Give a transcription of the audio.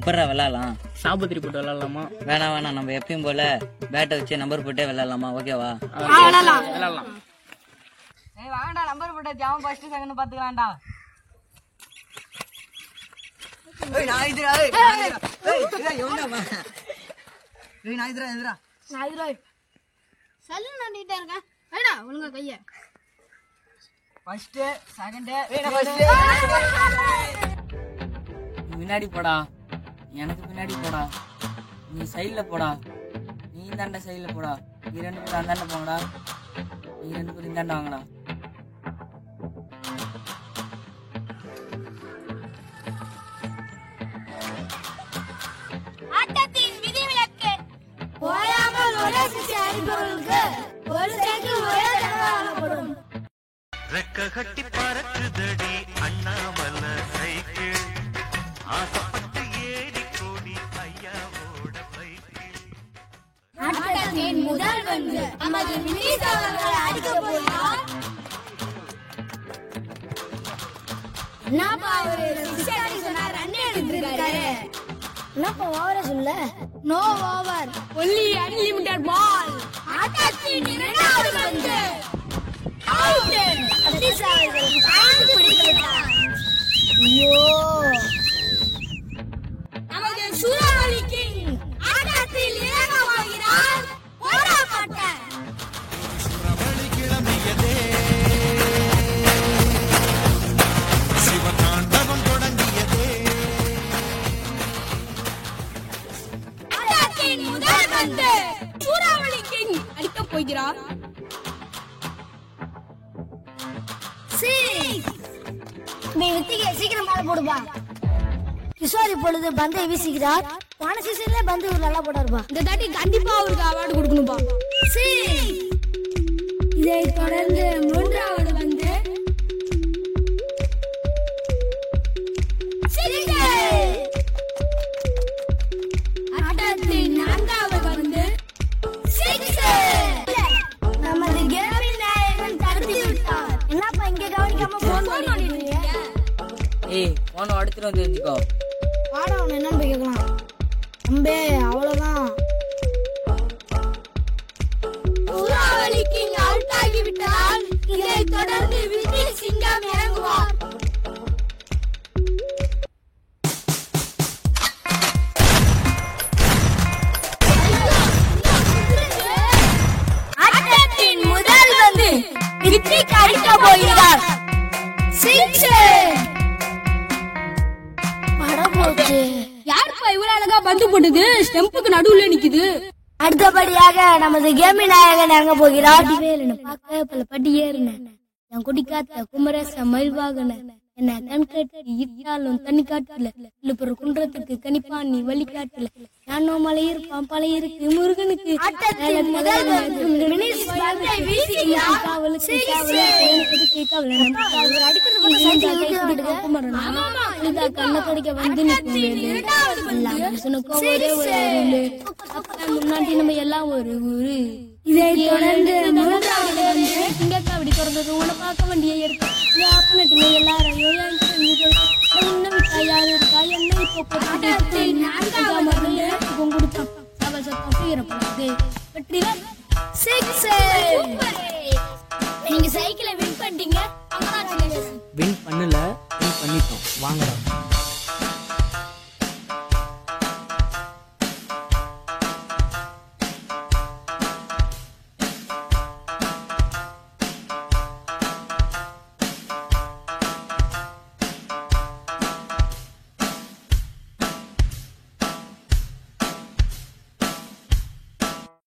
எப்படா விளையாடலாம்? சாபத்திரி போட்டு விளையாடலாமா? வேணாம், நம்ம எப்பயும் போல பேட்டை வச்சு நம்பர் போட்டே விளையாடலாமா? ஓகேவா? விளையாடலாம். வாங்கடா, நம்பர் போட்டு ஜாம ஃபர்ஸ்ட் செகண்ட் பாத்துக்கலாம்டா. முன்னாடி போடா, எனக்கு பின்னாடி போடா, நீ சைட்ல போடா, நீ தாண்ட சைட்ல போடா, நீ 2 பேரும் அந்தாண்ட போங்கடா, நீ 2 பேரும் இந்தாண்ட வாங்கடா. ரெக்க கட்டி பறக்குதடி அண்ணாமல சைக்கிள், ஆசைப்பட்டு ஏறி கோடி ஐயாவோட பைக்கிள். ஆட்டத்தின் முதல் வந்து நமது வினீத் அவர்கள் அடிக்க போகிறார். என்னப்பா அவரு சிக்ஸர் சொன்னார், ரன் எடுத்துட்டாரு. என்னப்பா ஓவர சொல்ல? நோ ஓவர், ஒன்லி அன்லிமிட்டட் பால். ஆட்டத்தின் இரண்டாவது பந்து அவுட். சதீஷ் அவர்கள் தாண்டி பிடித்து விட்டார். ஐயோ, நமது சூறாவளி கிங் ஆட்டத்தில் இறங்க போகிறார். போராட்ட சூறாவளி கிளம்பியதே, சிவதாண்டவம் தொடங்கியதே. ஆட்டத்தின் முதல் பந்து சூறாவளி கிங் அடிக்க போகிறார். சீக்கிரம் மேல போடுவா. கிஷோர் இப்பொழுது பந்தை வீசுகிறார். போன சீசன்ல பந்து நல்லா போட்டாருப்பா. இந்த தாட்டி கண்டிப்பா அவருக்கு அவார்டு கொடுக்கணும்பா. இதை தொடர்ந்து மூன்றாவது பந்து ஆட்டத்தின் நான்காவது பந்து நமது கேமின் நாயகன் தடுத்து விட்டார். என்னப்பா இங்க கவனிக்காம போன் பண்ணிடுறீங்க? ஏய், போன அடுத்துட்டு வந்து தெரிஞ்சுக்கோ. வாடா, அவன் என்னன்னு போய் கேட்கலாம். அம்பே, அவ்வளவுதான். சூறாவளி கிங் அவுட் ஆகிவிட்டால் இதை தொடர்ந்து விஜய் சிங்கம் இறங்குவார். ஆட்டத்தின் முதல் வந்து விஜய் அடிக்க போகிறார். யாருப்பா இவ்வளவு அழகா பந்து போட்டது? ஸ்டெம்புக்கு நடுவுல நிக்குது. அடுத்தபடியாக நமது கேமி நாயகன் இறங்க போகிறார். பார்க்க பல படி ஏறினேன், என் கொடிக்காத்த குமரேச மயில்வாகன என்ன கண்கட்டி இட்டாலும் தண்ணி காட்டுல இல்ல குன்றத்துக்கு கணிப்பான் வழி காட்டுல நானோ மலையர் பாம்பலையருக்கு முருகனுக்கு கண்ண கடிக்க வந்து முன்னாடி நம்ம எல்லாம் ஒரு ஊரு. இதை தொடர்ந்து சிங்கக்காவடி திறந்தது உன பார்க்க வேண்டிய எடுத்து எல்லாரையும் நீங்க சைக்கிளை வின் பண்ணிட்டீங்க. வின் பண்ணல, வின் பண்ணிட்டோம். வாங்கடா.